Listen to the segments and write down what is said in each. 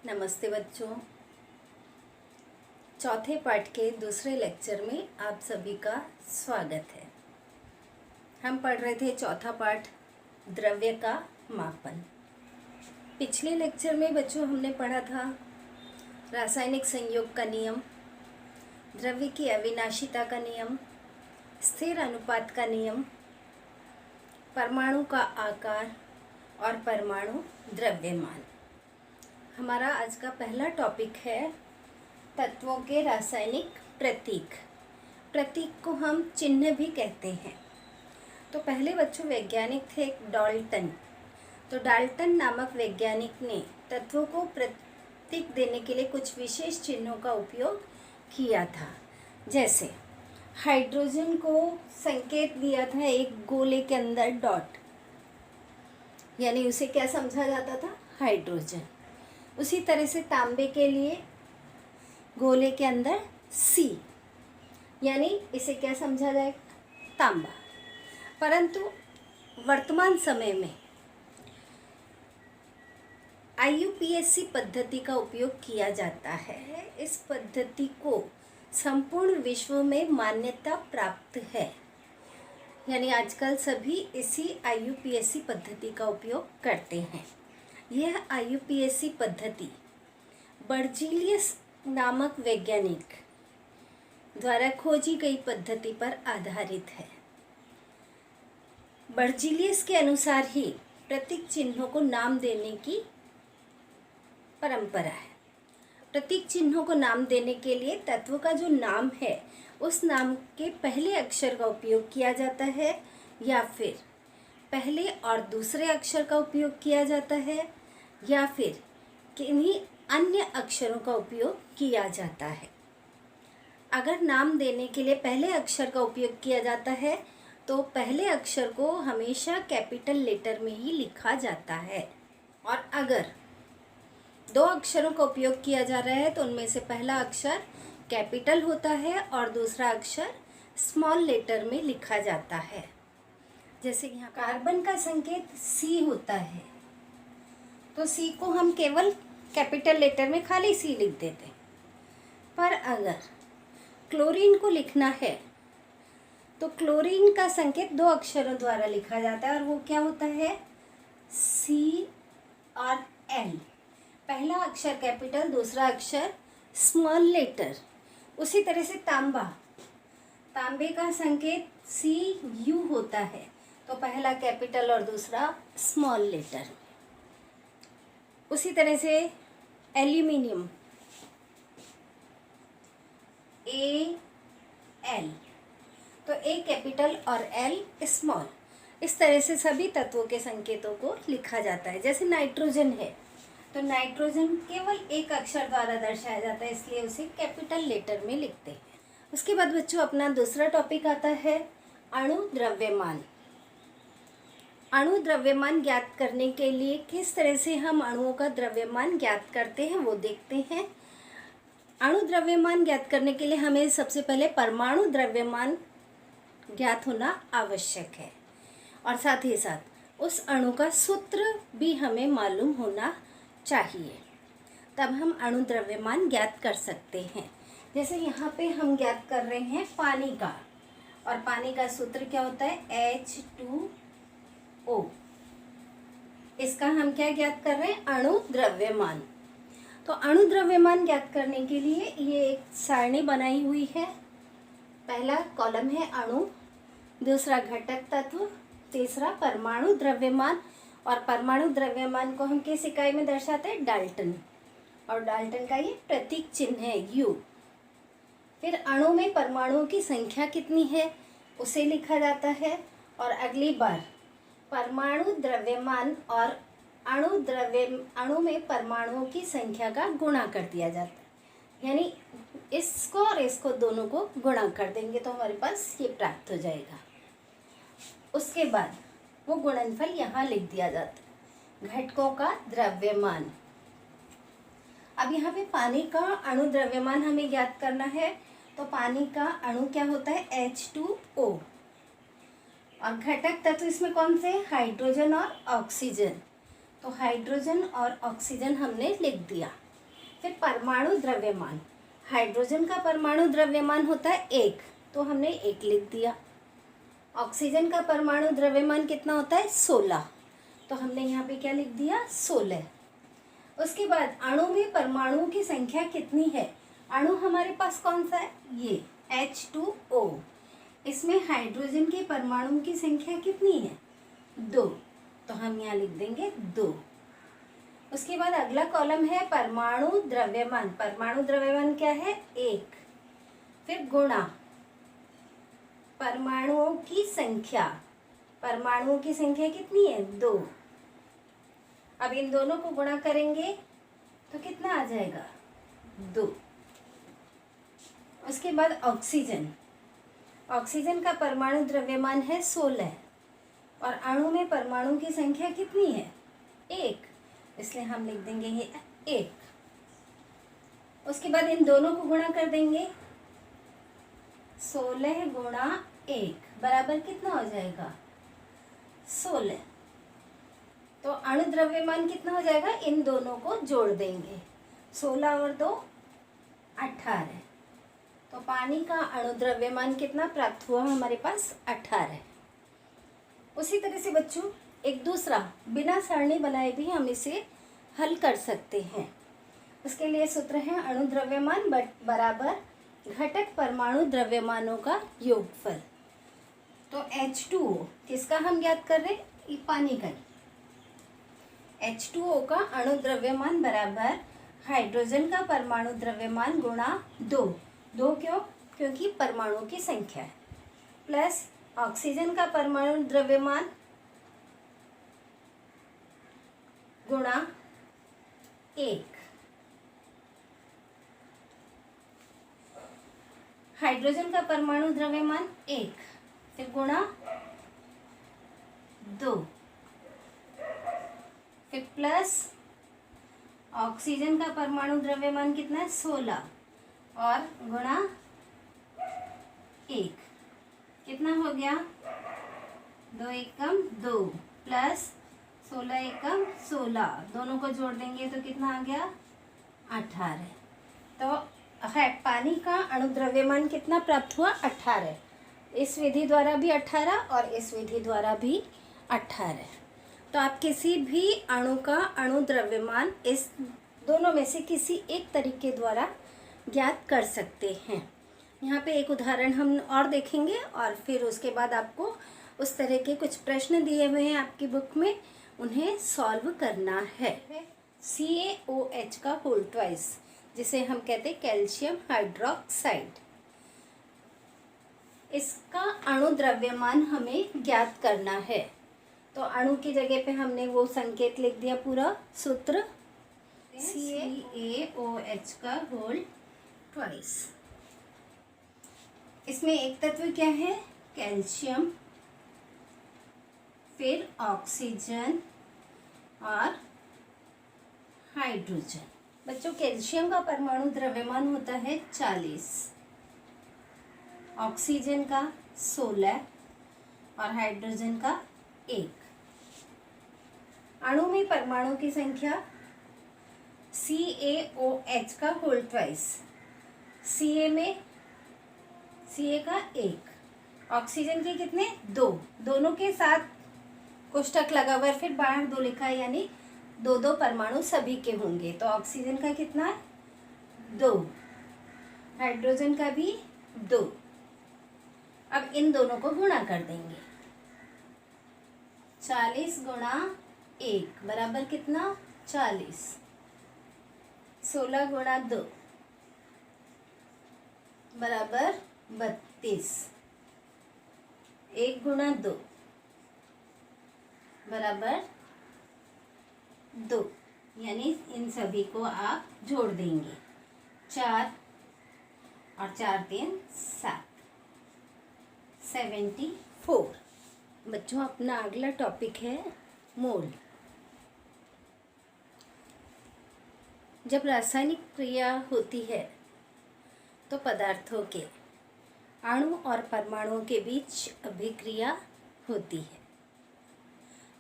नमस्ते बच्चों। चौथे पाठ के दूसरे लेक्चर में आप सभी का स्वागत है। हम पढ़ रहे थे चौथा पाठ द्रव्य का मापन। पिछले लेक्चर में बच्चों हमने पढ़ा था रासायनिक संयोग का नियम, द्रव्य की अविनाशिता का नियम, स्थिर अनुपात का नियम, परमाणु का आकार और परमाणु द्रव्यमान। हमारा आज का पहला टॉपिक है तत्वों के रासायनिक प्रतीक। प्रतीक को हम चिन्ह भी कहते हैं। तो पहले बच्चों वैज्ञानिक थे एक डाल्टन। तो डाल्टन नामक वैज्ञानिक ने तत्वों को प्रतीक देने के लिए कुछ विशेष चिन्हों का उपयोग किया था। जैसे हाइड्रोजन को संकेत दिया था एक गोले के अंदर डॉट, यानी उसे क्या समझा जाता था? हाइड्रोजन। उसी तरह से तांबे के लिए गोले के अंदर सी, यानी इसे क्या समझा जाए? तांबा। परंतु वर्तमान समय में IUPAC पद्धति का उपयोग किया जाता है। इस पद्धति को संपूर्ण विश्व में मान्यता प्राप्त है, यानी आजकल सभी इसी IUPAC पद्धति का उपयोग करते हैं। यह IUPAC पद्धति बर्जीलियस नामक वैज्ञानिक द्वारा खोजी गई पद्धति पर आधारित है। बर्जीलियस के अनुसार ही प्रतीक चिन्हों को नाम देने की परंपरा है। प्रतीक चिन्हों को नाम देने के लिए तत्व का जो नाम है उस नाम के पहले अक्षर का उपयोग किया जाता है, या फिर पहले और दूसरे अक्षर का उपयोग किया जाता है, या फिर किन्हीं अन्य अक्षरों का उपयोग किया जाता है। अगर नाम देने के लिए पहले अक्षर का उपयोग किया जाता है तो पहले अक्षर को हमेशा कैपिटल लेटर में ही लिखा जाता है, और अगर दो अक्षरों का उपयोग किया जा रहा है तो उनमें से पहला अक्षर कैपिटल होता है और दूसरा अक्षर स्मॉल लेटर में लिखा जाता है। जैसे यहाँ कार्बन का संकेत C होता है, तो C को हम केवल कैपिटल लेटर में खाली C लिख देते हैं। पर अगर क्लोरीन को लिखना है तो क्लोरीन का संकेत दो अक्षरों द्वारा लिखा जाता है, और वो क्या होता है? C और L। पहला अक्षर कैपिटल, दूसरा अक्षर स्मॉल लेटर। उसी तरह से तांबे का संकेत CU होता है, तो पहला कैपिटल और दूसरा स्मॉल लेटर। उसी तरह से एल्यूमिनियम AL, तो A कैपिटल और L स्मॉल। इस तरह से सभी तत्वों के संकेतों को लिखा जाता है। जैसे नाइट्रोजन है, तो नाइट्रोजन केवल एक अक्षर द्वारा दर्शाया जाता है, इसलिए उसे कैपिटल लेटर में लिखते हैं। उसके बाद बच्चों अपना दूसरा टॉपिक आता है अणु द्रव्यमान। अणु द्रव्यमान ज्ञात करने के लिए किस तरह से हम अणुओं का द्रव्यमान ज्ञात करते हैं वो देखते हैं। अणु द्रव्यमान ज्ञात करने के लिए हमें सबसे पहले परमाणु द्रव्यमान ज्ञात होना आवश्यक है, और साथ ही साथ उस अणु का सूत्र भी हमें मालूम होना चाहिए, तब हम अणु द्रव्यमान ज्ञात कर सकते हैं। जैसे यहाँ पे हम ज्ञात कर रहे हैं पानी का, और पानी का सूत्र क्या होता है? H2O। इसका हम क्या ज्ञात कर रहे हैं? अणु द्रव्यमान। तो अणु द्रव्यमान ज्ञात करने के लिए ये एक सारणी बनाई हुई है। पहला कॉलम है अणु, दूसरा घटक तत्व, तीसरा परमाणु द्रव्यमान, और परमाणु द्रव्यमान को हम किस इकाई में दर्शाते हैं? डाल्टन। और डाल्टन का ये प्रतीक चिन्ह है U। फिर अणु में परमाणुओं की संख्या कितनी है उसे लिखा जाता है, और अगली बार परमाणु द्रव्यमान और अणु में परमाणुओं की संख्या का गुणा कर दिया जाता है, यानी इसको और इसको दोनों को गुणा कर देंगे तो हमारे पास ये प्राप्त हो जाएगा। उसके बाद वो गुणनफल यहाँ लिख दिया जाता है, घटकों का द्रव्यमान। अब यहाँ पे पानी का अणु द्रव्यमान हमें ज्ञात करना है, तो पानी का अणु क्या होता है? H2O। और घटक तत्व इसमें कौन से? हाइड्रोजन और ऑक्सीजन। तो हाइड्रोजन और ऑक्सीजन हमने लिख दिया। फिर परमाणु द्रव्यमान, हाइड्रोजन का परमाणु द्रव्यमान होता है 1, तो हमने 1 लिख दिया। ऑक्सीजन का परमाणु द्रव्यमान कितना होता है 16, तो हमने यहाँ पे क्या लिख दिया 16। उसके बाद अणु में परमाणुओं की संख्या कितनी है, अणु हमारे पास कौन सा है, ये H2O। इसमें हाइड्रोजन के परमाणुओं की संख्या कितनी है 2, तो हम यहाँ लिख देंगे 2। उसके बाद अगला कॉलम है परमाणु द्रव्यमान, परमाणु द्रव्यमान क्या है 1, फिर गुणा परमाणुओं की संख्या, परमाणुओं की संख्या कितनी है 2। अब इन दोनों को गुणा करेंगे तो कितना आ जाएगा 2। उसके बाद ऑक्सीजन, ऑक्सीजन का परमाणु द्रव्यमान है 16 और अणु में परमाणु की संख्या कितनी है 1, इसलिए हम लिख देंगे ये 1। उसके बाद इन दोनों को गुणा कर देंगे, 16 गुणा 1 बराबर कितना हो जाएगा 16। तो अणु द्रव्यमान कितना हो जाएगा, इन दोनों को जोड़ देंगे, 16 और 2 18, तो पानी का अणु द्रव्यमान कितना प्राप्त हुआ हमारे पास 18। उसी तरह से बच्चों एक दूसरा बिना सारणी बनाए भी हम इसे हल कर सकते हैं। उसके लिए सूत्र है अणु द्रव्यमान बराबर घटक परमाणु द्रव्यमानों का योगफल। तो H2O किसका हम ज्ञात कर रहे हैं, पानी का। H2O का अणु द्रव्यमान बराबर हाइड्रोजन का परमाणु द्रव्यमान गुणा 2, 2 क्यों, क्योंकि परमाणुओं की संख्या है, प्लस ऑक्सीजन का परमाणु द्रव्यमान गुणा 1, हाइड्रोजन का परमाणु द्रव्यमान 1, फिर गुणा 2, फिर प्लस ऑक्सीजन का परमाणु द्रव्यमान कितना है 16 और गुणा 1, कितना हो गया 2 एकम 2 प्लस 16 एकम 16, दोनों को जोड़ देंगे तो कितना आ गया 18। तो है पानी का अणु द्रव्यमान कितना प्राप्त हुआ 18, इस विधि द्वारा भी 18 और इस विधि द्वारा भी 18। तो आप किसी भी अणु का अणु द्रव्यमान इस दोनों में से किसी एक तरीके द्वारा ज्ञात कर सकते हैं। यहाँ पे एक उदाहरण हम और देखेंगे और फिर उसके बाद आपको उस तरह के कुछ प्रश्न दिए हुए हैं आपकी बुक में, उन्हें सॉल्व करना है। CaOH का होल ट्वाइस, जिसे हम कहते हैं कैल्शियम हाइड्रोक्साइड, इसका अणु द्रव्यमान हमें ज्ञात करना है। तो अणु की जगह पे हमने वो संकेत लिख दिया, पूरा सूत्र CaOH का होल ट्वाइस। इसमें एक तत्व क्या है कैल्शियम, फिर ऑक्सीजन और हाइड्रोजन। बच्चों कैल्शियम का परमाणु द्रव्यमान होता है 40, ऑक्सीजन का 16 और हाइड्रोजन का 1। अणु में परमाणु की संख्या CaOH का होल ट्वाइस, Ca का 1, ऑक्सीजन के कितने 2, दोनों के साथ कोष्टक लगा हुआ है, फिर बाहर 2 लिखा है, यानी 2 परमाणु सभी के होंगे। तो ऑक्सीजन का कितना है 2, हाइड्रोजन का भी 2। अब इन दोनों को गुणा कर देंगे, 40 गुणा 1 बराबर कितना 40, 16 गुणा 2 बराबर 32, 1 गुणा 2 बराबर 2, यानी इन सभी को आप जोड़ देंगे, 4 और 4 3 7, 74। बच्चों अपना अगला टॉपिक है मोल। जब रासायनिक क्रिया होती है तो पदार्थों के अणु और परमाणुओं के बीच अभिक्रिया होती है,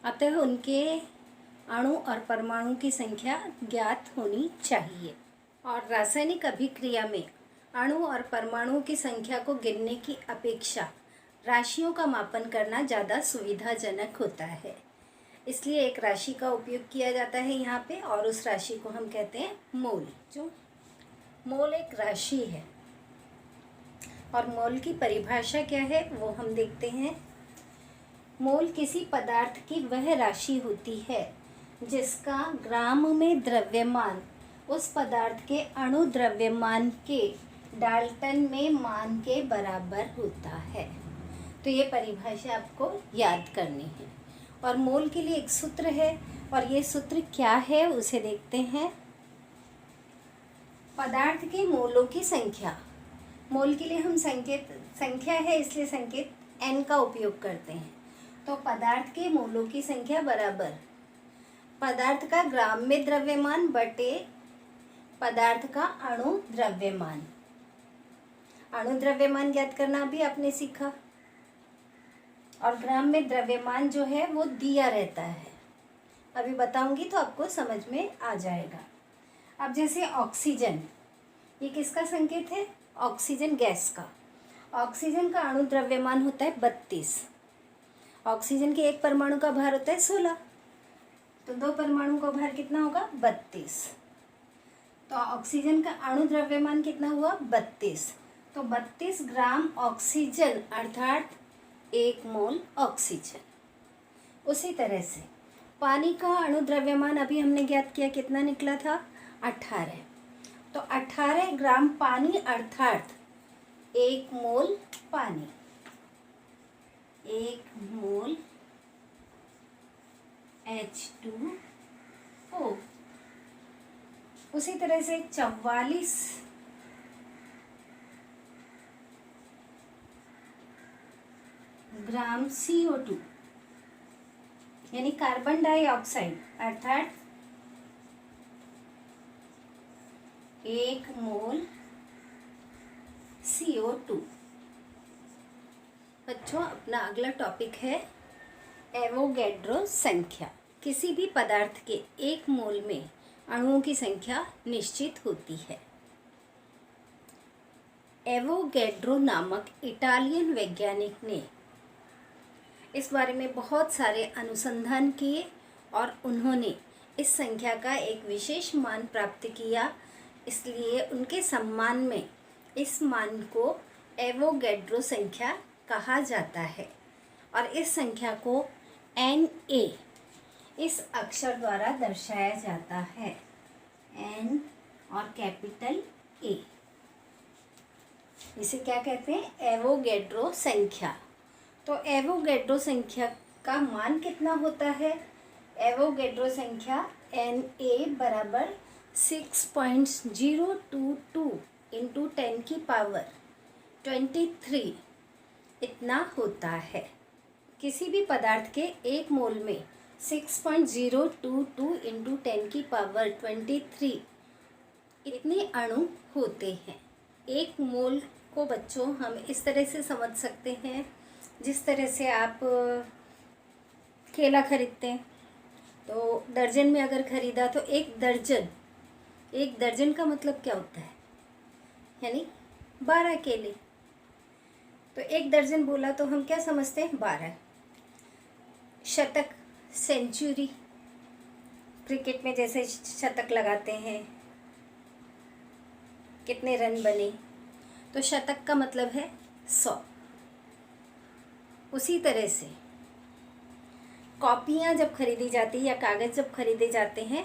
अतः उनके अणु और परमाणु की संख्या ज्ञात होनी चाहिए। और रासायनिक अभिक्रिया में अणु और परमाणुओं की संख्या को गिनने की अपेक्षा राशियों का मापन करना ज़्यादा सुविधाजनक होता है। इसलिए एक राशि का उपयोग किया जाता है यहाँ पे, और उस राशि को हम कहते हैं मोल। जो मोल एक राशि है, और मोल की परिभाषा क्या है वो हम देखते हैं। मोल किसी पदार्थ की वह राशि होती है जिसका ग्राम में द्रव्यमान उस पदार्थ के अणु द्रव्यमान के डाल्टन में मान के बराबर होता है। तो ये परिभाषा आपको याद करनी है। और मोल के लिए एक सूत्र है, और ये सूत्र क्या है उसे देखते हैं। पदार्थ के मोलों की संख्या, मोल के लिए हम संख्या है इसलिए संकेत n का उपयोग करते हैं। तो पदार्थ के मोलों की संख्या बराबर पदार्थ का ग्राम में द्रव्यमान बटे पदार्थ का अणु द्रव्यमान। अणु द्रव्यमान ज्ञात करना भी आपने सीखा, और ग्राम में द्रव्यमान जो है वो दिया रहता है। अभी बताऊंगी तो आपको समझ में आ जाएगा। अब जैसे ऑक्सीजन, ये किसका संकेत है? ऑक्सीजन गैस का। ऑक्सीजन का अणु द्रव्यमान होता है 32। ऑक्सीजन के एक परमाणु का भार होता है 16, तो 2 परमाणु का भार कितना होगा? 32। तो ऑक्सीजन का अणु द्रव्यमान कितना हुआ? 32। तो 32 ग्राम ऑक्सीजन अर्थात 1 मोल ऑक्सीजन। उसी तरह से पानी का अणु द्रव्यमान अभी हमने ज्ञात किया, कितना निकला था? 18। तो 18 ग्राम पानी अर्थात 1 मोल पानी, 1 मोल H2O। उसी तरह से 44 ग्राम CO2 यानी कार्बन डाइऑक्साइड अर्थात 1 मोल CO2। बच्चों, अपना अगला टॉपिक है एवोगैड्रो संख्या। किसी भी पदार्थ के 1 मोल में अणुओं की संख्या निश्चित होती है। एवोगैड्रो नामक इटालियन वैज्ञानिक ने इस बारे में बहुत सारे अनुसंधान किए, और उन्होंने इस संख्या का एक विशेष मान प्राप्त किया। इसलिए उनके सम्मान में इस मान को एवोगैड्रो संख्या कहा जाता है। और इस संख्या को Na इस अक्षर द्वारा दर्शाया जाता है, N और कैपिटल A। इसे क्या कहते हैं? एवोगैड्रो संख्या। तो एवोगैड्रो संख्या का मान कितना होता है? एवोगैड्रो संख्या Na बराबर 6.022 इंटू 10 की पावर 23 इतना होता है। किसी भी पदार्थ के 1 मोल में 6.022 इंटू 10 की पावर 23 इतने अणु होते हैं। 1 मोल को बच्चों हम इस तरह से समझ सकते हैं, जिस तरह से आप केला खरीदते हैं तो दर्जन में अगर खरीदा तो 1 दर्जन का मतलब क्या होता है? यानी 12 केले। तो 1 दर्जन बोला तो हम क्या समझते हैं? 12। शतक, सेंचुरी, क्रिकेट में जैसे शतक लगाते हैं, कितने रन बने, तो शतक का मतलब है 100। उसी तरह से कॉपियाँ जब खरीदी जाती है या कागज़ जब खरीदे जाते हैं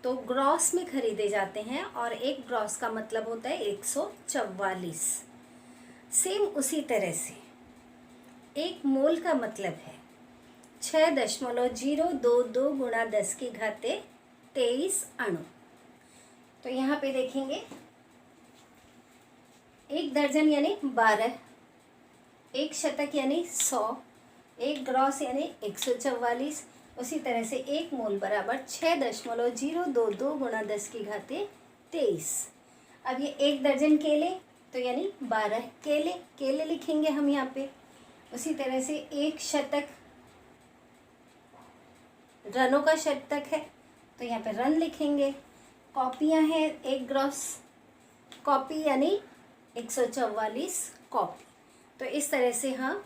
तो ग्रॉस में खरीदे जाते हैं, और 1 ग्रॉस का मतलब होता है 144। सेम उसी तरह से 1 मोल का मतलब है 6.022 गुणा 10 की घाते 23 अणु। तो यहाँ पे देखेंगे 1 दर्जन यानी 12, 1 शतक यानी 100, 1 ग्रॉस यानी 144। उसी तरह से 1 मोल बराबर 6.022 गुणा 10 की घाते 23। अब ये 1 दर्जन केले तो यानी 12 केले लिखेंगे हम यहाँ पे। उसी तरह से 1 शतक रनों का शतक है तो यहाँ पे रन लिखेंगे। कॉपियाँ हैं एक ग्रॉस कॉपी यानी 144 कॉपी। तो इस तरह से हम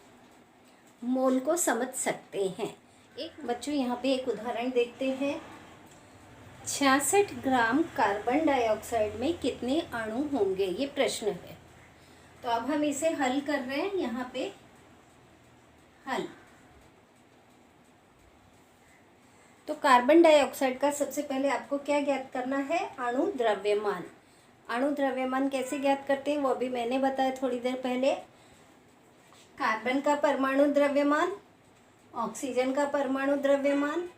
मोल को समझ सकते हैं। एक बच्चों यहाँ पे एक उदाहरण देखते हैं। 66 ग्राम कार्बन डाइऑक्साइड में कितने अणु होंगे, ये प्रश्न है। तो अब हम इसे हल कर रहे हैं। यहाँ पे हल, तो कार्बन डाइऑक्साइड का सबसे पहले आपको क्या ज्ञात करना है, अणु द्रव्यमान। अणु द्रव्यमान कैसे ज्ञात करते हैं वो भी मैंने बताया थोड़ी देर पहले। कार्बन का परमाणु द्रव्यमान, ऑक्सीजन का परमाणु द्रव्यमान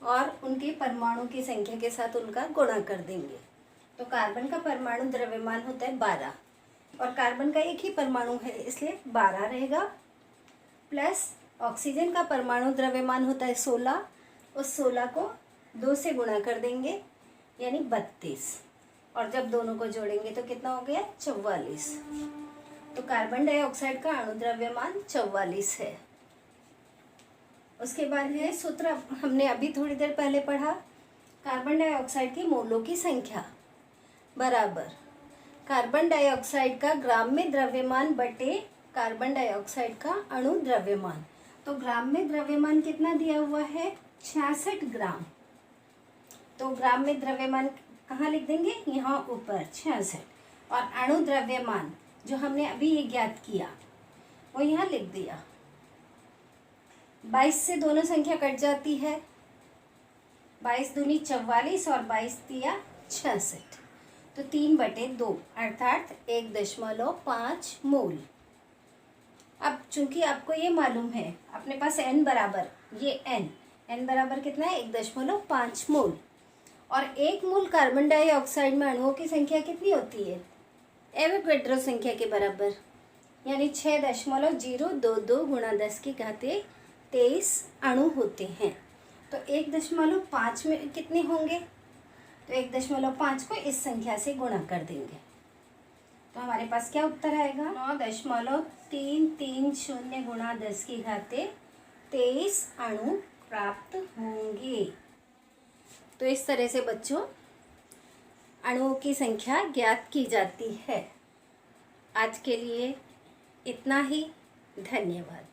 और उनके परमाणु की संख्या के साथ उनका गुणा कर देंगे। तो कार्बन का परमाणु द्रव्यमान होता है 12 और कार्बन का एक ही परमाणु है इसलिए 12 रहेगा, प्लस ऑक्सीजन का परमाणु द्रव्यमान होता है 16, उस 16 को 2 से गुणा कर देंगे यानी 32 और जब दोनों को जोड़ेंगे तो कितना हो गया 44। तो कार्बन डाइऑक्साइड का अणु द्रव्यमान 44 है। उसके बाद है सूत्र, हमने अभी थोड़ी देर पहले पढ़ा, कार्बन डाइऑक्साइड की मोलों की संख्या बराबर कार्बन डाइऑक्साइड का ग्राम में द्रव्यमान बटे कार्बन डाइऑक्साइड का अणु द्रव्यमान। तो ग्राम में द्रव्यमान कितना दिया हुआ है 66 ग्राम। तो ग्राम में द्रव्यमान कहाँ लिख देंगे, यहाँ ऊपर 66, और अणु द्रव्यमान जो हमने अभी ये ज्ञात किया वो यहाँ लिख दिया। 22 से दोनों संख्या कट जाती है, 22 दूनी 44 और 22 दिया 66, तो 3/2 अर्थात 1.5 मोल। अब चूंकि आपको ये मालूम है अपने पास n बराबर, ये n बराबर कितना है 1.5 मोल, और 1 मोल कार्बन डाइऑक्साइड में अणुओं की संख्या कितनी होती है, एवोगैड्रो संख्या के बराबर, यानी 6.022 गुणा 10 की घाते 23 अणु होते हैं। तो 1.5 में कितने होंगे, तो 1.5 को इस संख्या से गुणा कर देंगे तो हमारे पास क्या उत्तर आएगा 9.330 गुणा 10 की घाते 23 अणु प्राप्त होंगे। तो इस तरह से बच्चों अणुओं की संख्या ज्ञात की जाती है। आज के लिए इतना ही, धन्यवाद।